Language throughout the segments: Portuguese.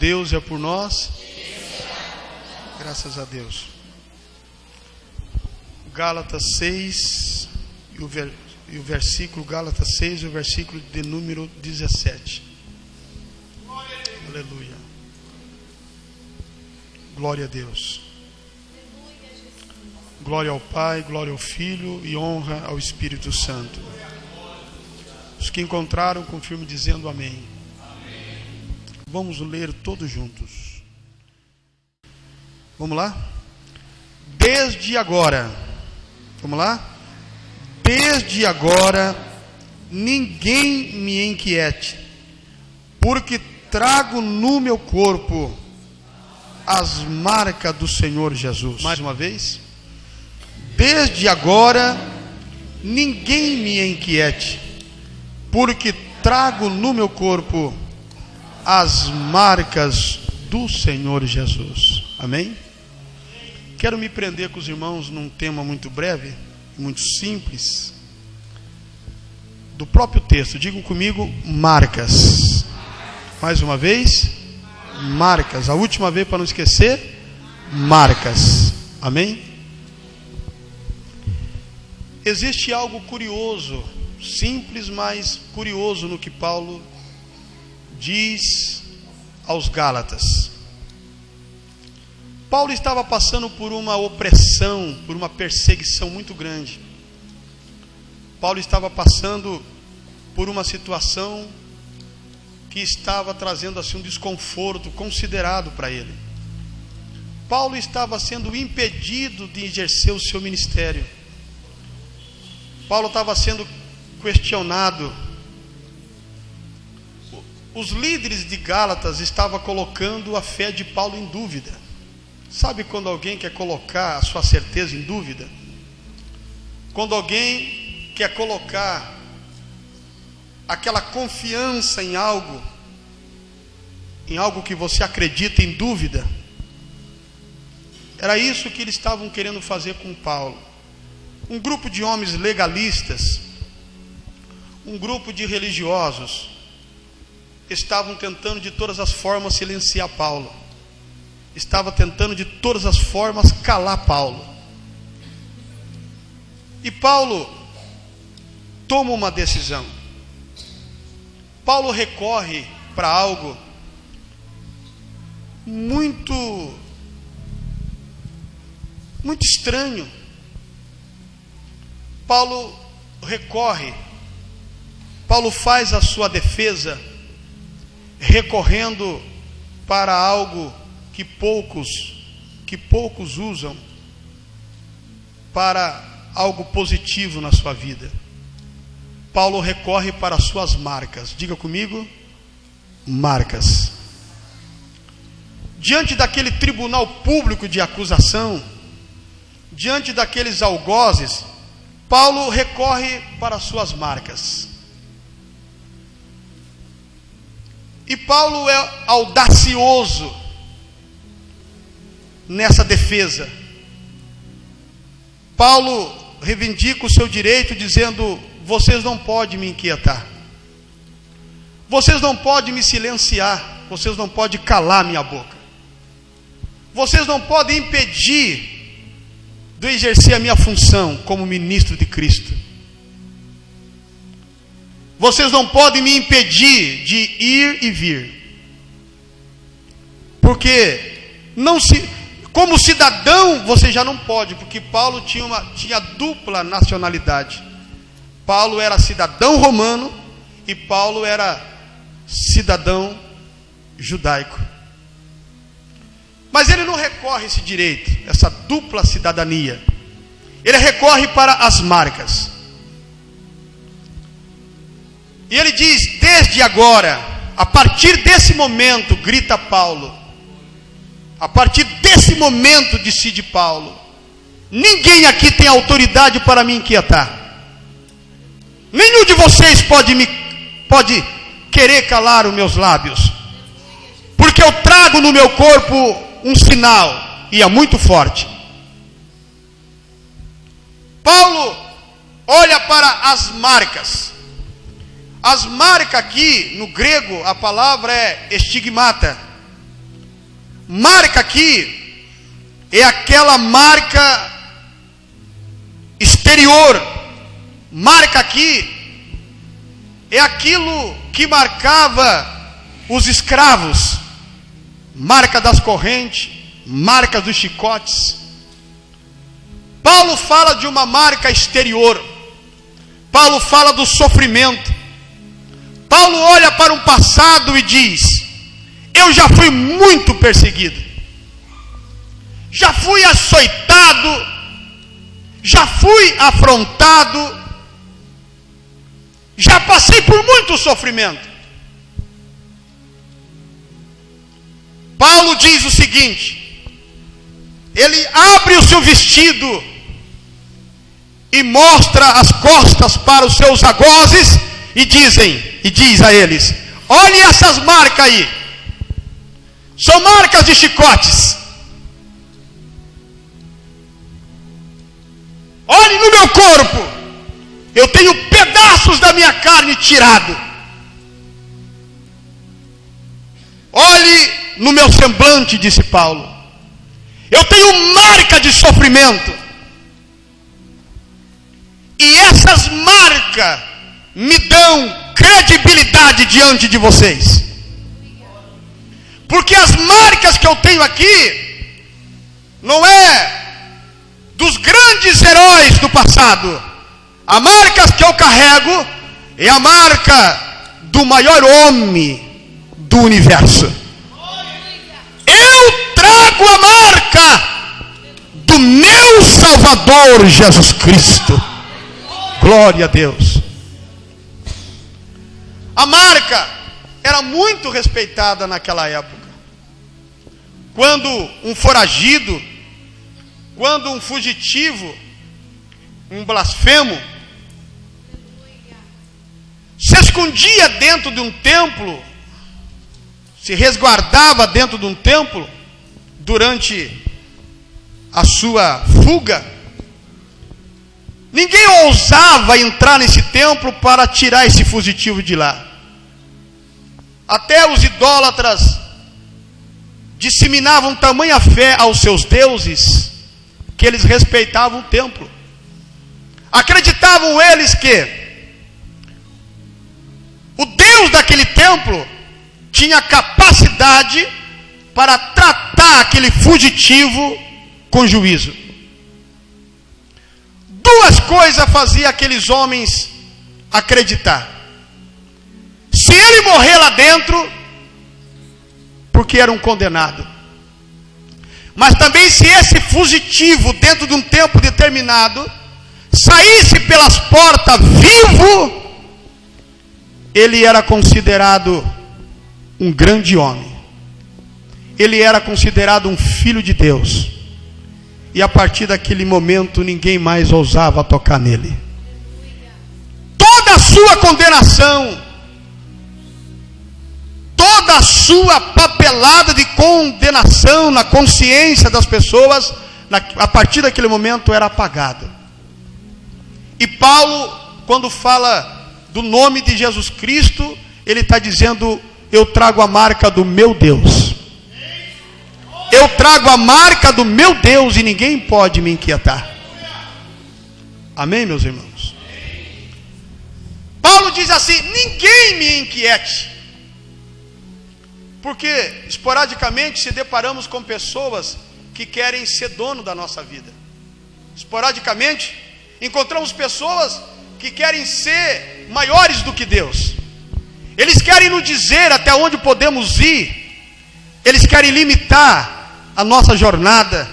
Deus é por nós. Graças a Deus. Gálatas 6 e o versículo Gálatas 6 e o versículo de número 17. Aleluia. Glória a Deus. Glória ao Pai, glória ao Filho e honra ao Espírito Santo. Os que encontraram, confirmem dizendo amém. Vamos ler todos juntos. Vamos lá? Desde agora. Vamos lá? Desde agora, ninguém me inquiete, porque trago no meu corpo as marcas do Senhor Jesus. Mais uma vez. Desde agora, ninguém me inquiete, porque trago no meu corpo as marcas do Senhor Jesus. Amém? Quero me prender com os irmãos num tema muito breve, muito simples, do próprio texto. Digam comigo, marcas. Mais uma vez, marcas. A última vez para não esquecer, marcas. Amém? Existe algo curioso, simples, mas curioso no que Paulo diz aos Gálatas. Paulo estava passando por uma opressão, por uma perseguição muito grande. Paulo estava passando por uma situação que estava trazendo assim um desconforto considerado para ele. Paulo estava sendo impedido de exercer o seu ministério. Paulo estava sendo questionado. Os líderes de Gálatas estavam colocando a fé de Paulo em dúvida. Sabe quando alguém quer colocar a sua certeza em dúvida? Quando alguém quer colocar aquela confiança em algo que você acredita, em dúvida. Era isso que eles estavam querendo fazer com Paulo. Um grupo de homens legalistas, um grupo de religiosos, estavam tentando de todas as formas silenciar Paulo. Estava tentando de todas as formas calar Paulo. E Paulo toma uma decisão. Paulo recorre para algo muito estranho. Paulo recorre, Paulo faz a sua defesa recorrendo para algo que poucos usam para algo positivo na sua vida. Paulo recorre para as suas marcas. Diga comigo, marcas. Diante daquele tribunal público de acusação, diante daqueles algozes, Paulo recorre para as suas marcas. E Paulo é audacioso nessa defesa. Paulo reivindica o seu direito dizendo: vocês não podem me inquietar, vocês não podem me silenciar, vocês não podem calar minha boca, vocês não podem impedir de exercer a minha função como ministro de Cristo. Vocês não podem me impedir de ir e vir, porque como cidadão você já não pode, porque Paulo tinha dupla nacionalidade. Paulo era cidadão romano e Paulo era cidadão judaico. Mas ele não recorre a esse direito, essa dupla cidadania. Ele recorre para as marcas. E ele diz: desde agora, a partir desse momento, grita Paulo, a partir desse momento, decide Paulo, ninguém aqui tem autoridade para me inquietar. Nenhum de vocês pode querer calar os meus lábios, porque eu trago no meu corpo um sinal, e é muito forte. Paulo olha para as marcas. As marcas aqui, no grego, a palavra é estigmata. Marca aqui é aquela marca exterior. Marca aqui é aquilo que marcava os escravos. Marca das correntes, marca dos chicotes. Paulo fala de uma marca exterior. Paulo fala do sofrimento. Paulo olha para um passado e diz: eu já fui muito perseguido, já fui açoitado, já fui afrontado, já passei por muito sofrimento. Paulo diz o seguinte: ele abre o seu vestido e mostra as costas para os seus algozes e diz a eles: olhem essas marcas aí, são marcas de chicotes. Olhem no meu corpo, eu tenho pedaços da minha carne tirado. Olhe no meu semblante, disse Paulo, eu tenho marca de sofrimento. E essas marcas me dão credibilidade diante de vocês. Porque as marcas que eu tenho aqui não é dos grandes heróis do passado. A marca que eu carrego é a marca do maior homem do universo. Eu trago a marca do meu Salvador Jesus Cristo. Glória a Deus. A marca era muito respeitada naquela época. Quando um foragido, quando um fugitivo, um blasfemo, se escondia dentro de um templo, se resguardava dentro de um templo durante a sua fuga, ninguém ousava entrar nesse templo para tirar esse fugitivo de lá. Até os idólatras disseminavam tamanha fé aos seus deuses que eles respeitavam o templo. Acreditavam eles que o Deus daquele templo tinha capacidade para tratar aquele fugitivo com juízo. Duas coisas faziam aqueles homens acreditar: se ele morrer lá dentro, porque era um condenado, mas também se esse fugitivo dentro de um tempo determinado saísse pelas portas vivo, ele era considerado um grande homem, ele era considerado um filho de Deus, e a partir daquele momento ninguém mais ousava tocar nele. Toda a sua condenação, toda a sua papelada de condenação na consciência das pessoas, a partir daquele momento era apagada. E Paulo, quando fala do nome de Jesus Cristo, ele está dizendo: eu trago a marca do meu Deus. Eu trago a marca do meu Deus e ninguém pode me inquietar. Amém, meus irmãos? Paulo diz assim: ninguém me inquiete. Porque esporadicamente se deparamos com pessoas que querem ser dono da nossa vida. Esporadicamente encontramos pessoas que querem ser maiores do que Deus. Eles querem nos dizer até onde podemos ir. Eles querem limitar a nossa jornada.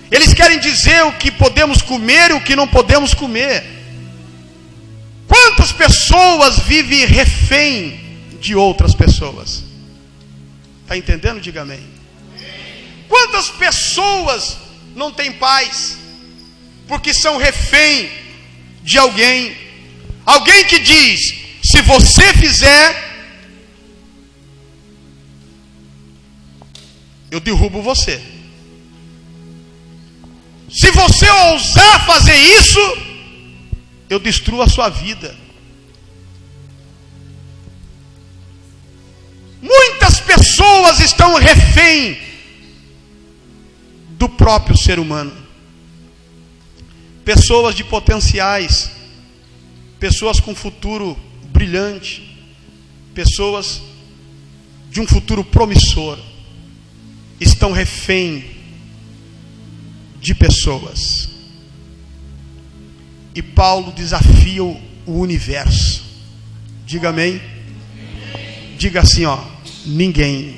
Eles querem dizer o que podemos comer e o que não podemos comer. Quantas pessoas vivem refém de outras pessoas? Está entendendo? Diga amém. Quantas pessoas não têm paz porque são refém de alguém? Alguém que diz: se você fizer, eu derrubo você. Se você ousar fazer isso, eu destruo a sua vida. Muitas pessoas estão refém do próprio ser humano. Pessoas de potenciais, pessoas com futuro brilhante, pessoas de um futuro promissor, estão refém de pessoas. E Paulo desafia o universo. Diga amém. Diga assim, ó: ninguém,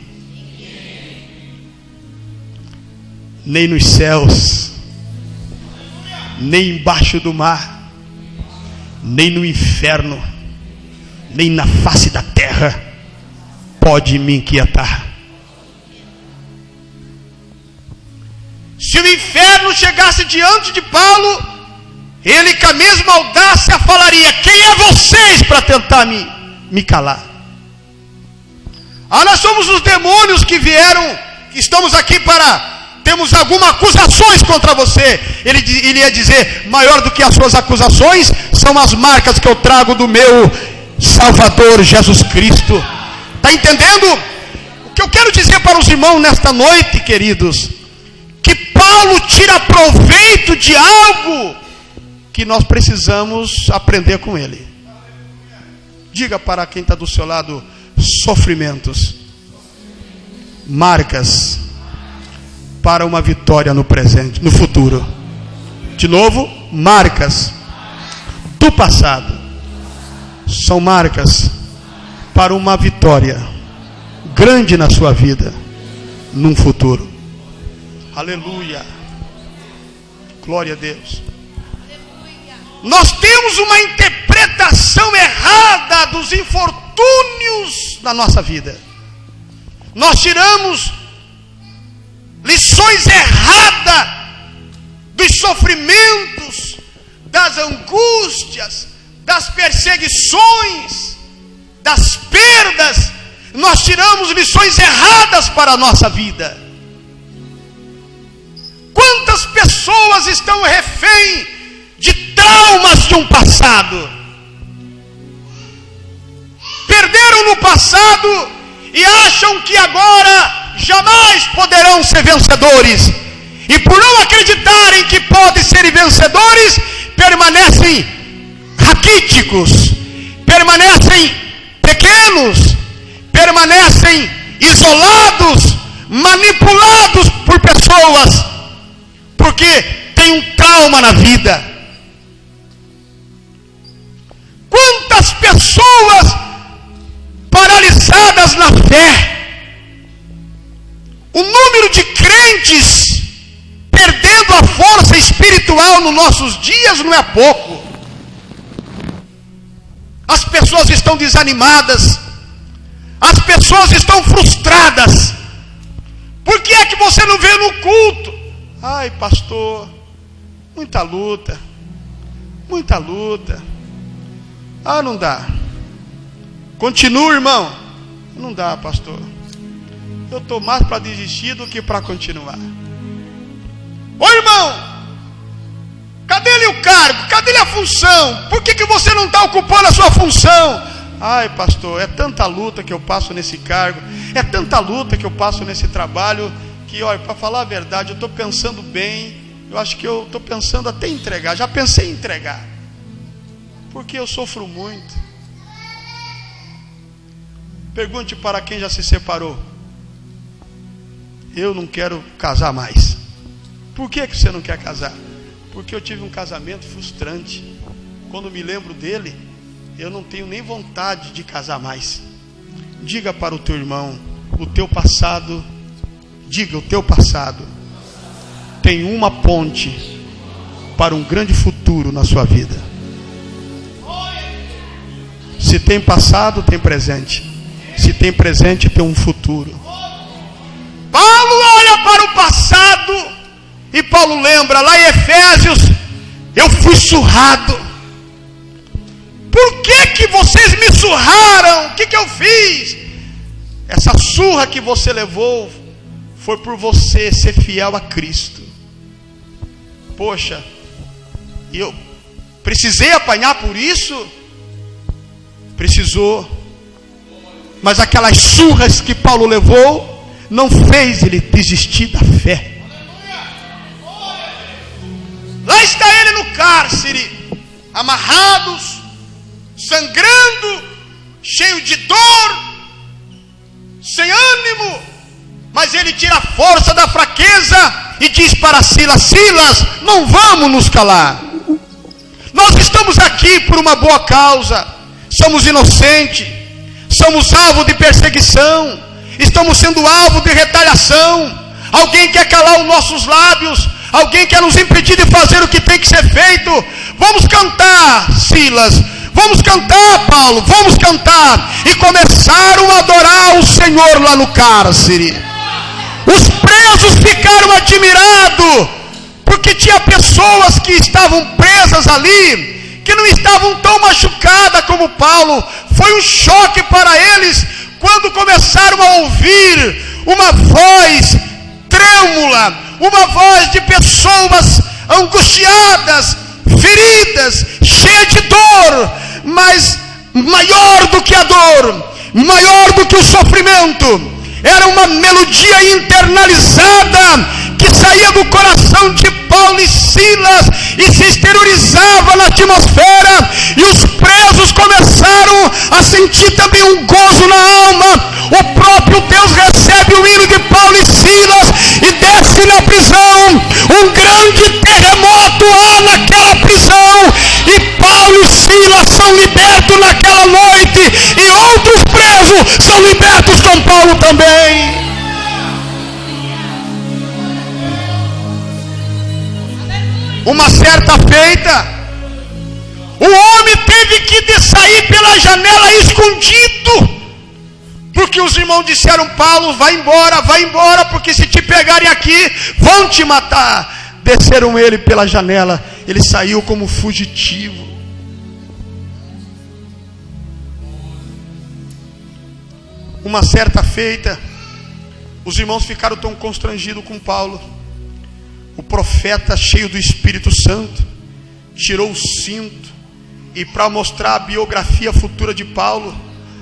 nem nos céus, nem embaixo do mar, nem no inferno, nem na face da terra, pode me inquietar. Se o inferno chegasse diante de Paulo, ele com a mesma audácia falaria: quem é vocês para tentar me calar? Nós somos os demônios que vieram, que estamos aqui para... Temos algumas acusações contra você. Ele ia dizer: maior do que as suas acusações são as marcas que eu trago do meu Salvador Jesus Cristo. Está entendendo? O que eu quero dizer para os irmãos nesta noite, queridos, que Paulo tira proveito de algo que nós precisamos aprender com ele. Diga para quem está do seu lado: sofrimentos, marcas para uma vitória no presente, no futuro. De novo, marcas do passado são marcas para uma vitória grande na sua vida, num futuro. Aleluia. Glória a Deus. Nós temos uma interpretação errada dos infortúnios da nossa vida. Nós tiramos lições erradas dos sofrimentos, das angústias, das perseguições, das perdas. Nós tiramos lições erradas para a nossa vida. Quantas pessoas estão refém de traumas de um passado? Perderam no passado e acham que agora jamais poderão ser vencedores, e por não acreditarem que podem ser vencedores, permanecem raquíticos, permanecem pequenos, permanecem isolados, manipulados por pessoas, porque tem um trauma na vida. Quantas pessoas paralisadas na fé, o número de crentes perdendo a força espiritual nos nossos dias não é pouco. As pessoas estão desanimadas, as pessoas estão frustradas. Por que é que você não veio no culto? Ai, pastor, muita luta, muita luta. Não dá. Continua, irmão. Não dá, pastor. Eu estou mais para desistir do que para continuar. Ô irmão, cadê-lhe o cargo? Cadê-lhe a função? Por que você não está ocupando a sua função? Ai, pastor, é tanta luta que eu passo nesse cargo, é tanta luta que eu passo nesse trabalho, que, olha, para falar a verdade, eu estou pensando bem, eu acho que eu estou pensando até em entregar, já pensei em entregar, porque eu sofro muito. Pergunte para quem já se separou: eu não quero casar mais. Por que você não quer casar? Porque eu tive um casamento frustrante. Quando me lembro dele, eu não tenho nem vontade de casar mais. Diga para o teu irmão: o teu passado, diga, o teu passado tem uma ponte para um grande futuro na sua vida. Se tem passado, tem presente. Se tem presente, tem um futuro. Paulo olha para o passado e Paulo lembra lá em Efésios: eu fui surrado. Por que vocês me surraram? O que eu fiz? Essa surra que você levou foi por você ser fiel a Cristo. Poxa, eu precisei apanhar por isso? Precisou. Mas aquelas surras que Paulo levou não fez ele desistir da fé. cárcere, amarrados, sangrando, cheio de dor, sem ânimo, mas ele tira a força da fraqueza e diz para Silas: Silas, não vamos nos calar, nós estamos aqui por uma boa causa, somos inocentes, somos alvo de perseguição, estamos sendo alvo de retaliação, alguém quer calar os nossos lábios, alguém quer nos impedir de fazer o que tem que ser feito. Vamos cantar, Silas, vamos cantar, Paulo, vamos cantar. E começaram a adorar o Senhor lá no cárcere. Os presos ficaram admirados, porque tinha pessoas que estavam presas ali, que não estavam tão machucadas como Paulo. Foi um choque para eles, quando começaram a ouvir uma voz trêmula, uma voz de pessoas angustiadas, feridas, cheias de dor, mas maior do que a dor, maior do que o sofrimento, era uma melodia internalizada que saía do coração de Paulo e Silas e se exteriorizava na atmosfera, e os presos começaram a sentir também um gozo na alma. O próprio Deus recebe o hino de Paulo e Silas e desce na prisão. Um grande terremoto há naquela prisão, e Paulo e Silas são libertos naquela noite, e outros presos são libertos com Paulo também. Uma certa feita, o homem teve que sair pela janela escondido, porque os irmãos disseram: Paulo, vai embora, porque se te pegarem aqui, vão te matar. Desceram ele pela janela, ele saiu como fugitivo. Uma certa feita, os irmãos ficaram tão constrangidos com Paulo. O profeta, cheio do Espírito Santo, tirou o cinto e, para mostrar a biografia futura de Paulo,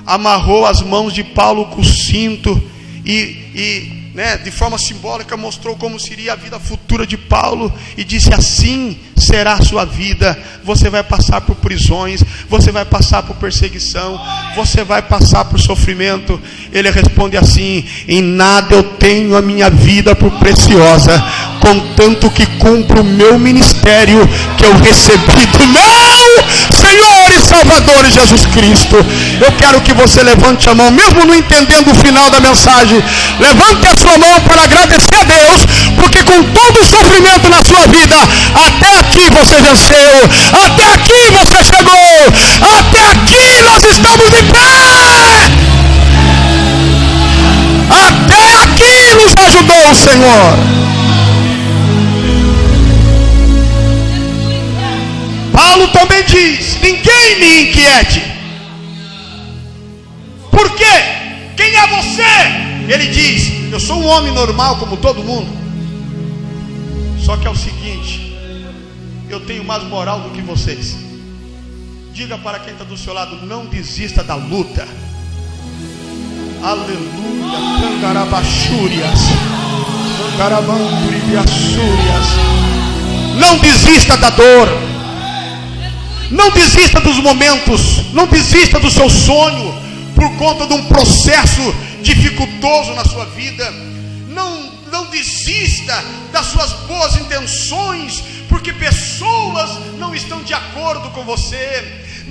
amarrou as mãos de Paulo com o cinto e de forma simbólica mostrou como seria a vida futura de Paulo, e disse: assim será a sua vida, você vai passar por prisões, você vai passar por perseguição, você vai passar por sofrimento. Ele responde assim: em nada eu tenho a minha vida por preciosa, contanto que cumpro o meu ministério que eu recebi do meu Senhor e Salvador Jesus Cristo. Eu quero que você levante a mão, mesmo não entendendo o final da mensagem, levante a sua mão para agradecer a Deus, porque com todo o sofrimento na sua vida, até aqui você venceu, até aqui você chegou, até aqui nós estamos de pé, até aqui nos ajudou o Senhor. Paulo também diz: ninguém me inquiete. Por quê? Quem é você? Ele diz: eu sou um homem normal como todo mundo, só que é o seguinte, eu tenho mais moral do que vocês. Diga para quem está do seu lado: não desista da luta. Aleluia. Cangarabachúrias, cangarabanduribiaçúrias. Não desista da dor, não desista dos momentos, não desista do seu sonho por conta de um processo dificultoso na sua vida. Não desista das suas boas intenções, porque pessoas não estão de acordo com você.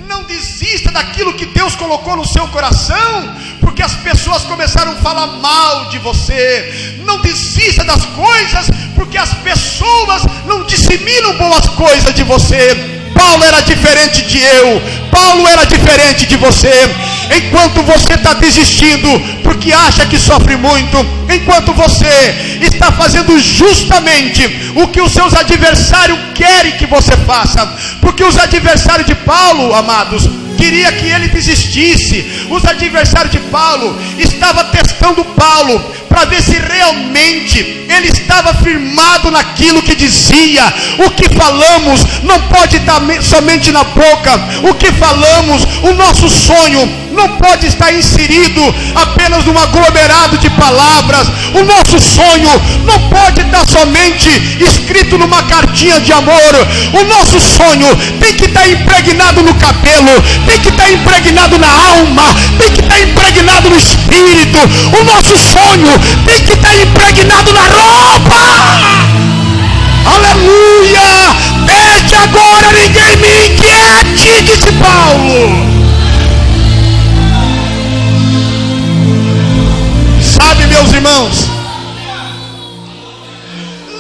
Não desista daquilo que Deus colocou no seu coração, porque as pessoas começaram a falar mal de você. Não desista das coisas, porque as pessoas não disseminam boas coisas de você. Paulo era diferente de eu, Paulo era diferente de você. Enquanto você está desistindo porque acha que sofre muito, enquanto você está fazendo justamente o que os seus adversários querem que você faça, porque os adversários de Paulo, amados, queria que ele desistisse. Os adversários de Paulo estavam testando Paulo para ver se realmente ele estava firmado naquilo que dizia. O que falamos não pode estar somente na boca. O que falamos, o nosso sonho não pode estar inserido apenas num aglomerado de palavras. O nosso sonho não pode estar somente escrito numa cartinha de amor. O nosso sonho tem que estar impregnado no cabelo, tem que estar impregnado na alma, tem que estar impregnado no espírito. O nosso sonho tem que estar impregnado na roupa. Aleluia! Desde agora ninguém me inquiete, disse Paulo. Sabe, meus irmãos,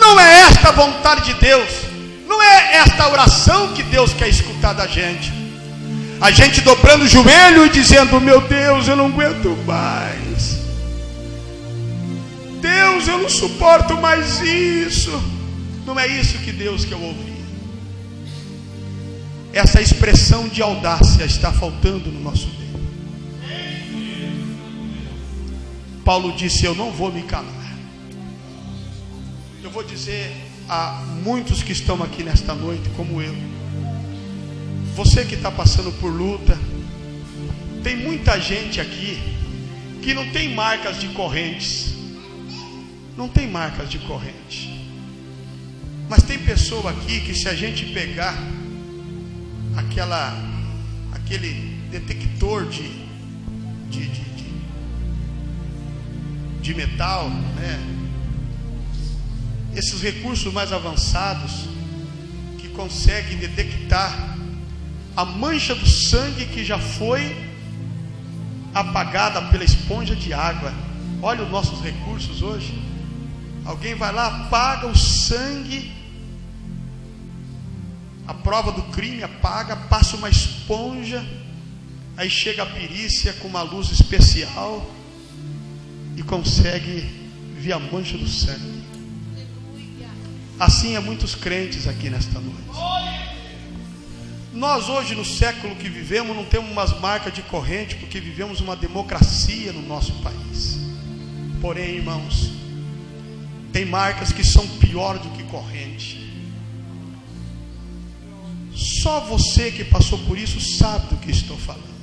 não é esta a vontade de Deus, não é esta oração que Deus quer escutar da gente. A gente dobrando o joelho e dizendo: meu Deus, eu não aguento mais, Deus, eu não suporto mais isso. Não é isso que Deus quer ouvir. Essa expressão de audácia está faltando no nosso meio. Paulo disse: eu não vou me calar. Eu vou dizer a muitos que estão aqui nesta noite, como eu, você que está passando por luta, tem muita gente aqui que não tem marcas de correntes, não tem marcas de corrente, mas tem pessoa aqui que, se a gente pegar aquele detector de metal, né? Esses recursos mais avançados que conseguem detectar a mancha do sangue que já foi apagada pela esponja de água. Olha os nossos recursos hoje. Alguém vai lá, apaga o sangue, a prova do crime apaga, passa uma esponja, aí chega a perícia com uma luz especial e consegue ver a mancha do sangue. Assim é muitos crentes aqui nesta noite. Nós hoje, no século que vivemos, não temos umas marcas de corrente, porque vivemos uma democracia no nosso país. Porém, irmãos, tem marcas que são pior do que corrente. Só você que passou por isso sabe do que estou falando.